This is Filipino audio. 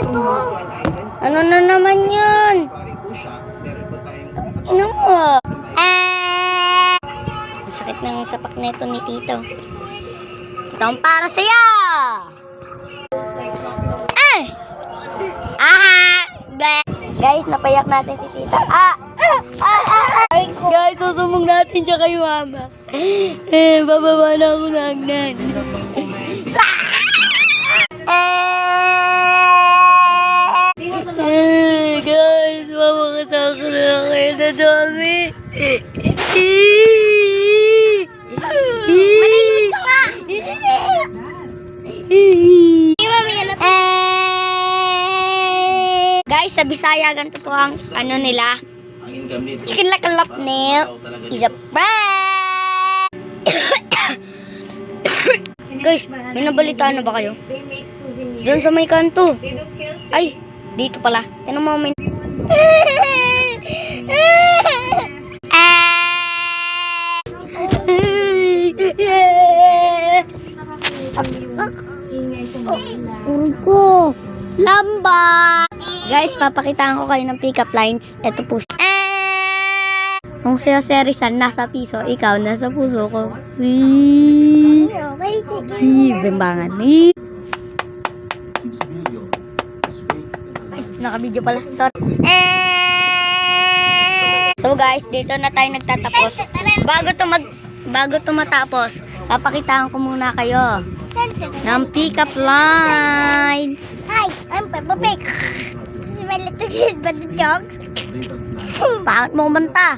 to. Ano na naman yun? Ano mo? Ang sakit ng sapak na ito ni Tito. Ito ang para sa'yo! Guys, napayak natin si Tita. Guys, susumong natin siya kay Mama. Bababa na ako ng hagdan. Guys, mamakatako na lang kayo na dami. Manahimik ka nga! Guys, sa Bisaya, ganito po ang ano nila. Chicken lakalap nail is a prank! Guys, may nabalitaan na ba kayo? Doon sa may kanto. Ay, dito pala. Tanong mo may... ko. Lamba! Guys, papakitaan ko kayo ng pick-up lines. Ito po. Kung siya Rizal nasa piso, ikaw nasa puso ko. Bimbangan. Ay, naka-video pala. Sorry. So guys, dito na tayo nagtatapos. Bago to matapos, papakitaan ko muna kayo ng pick-up line. Hi, I'm Peppa Pig. My little kid, but the dog. Bakit mo kumanta?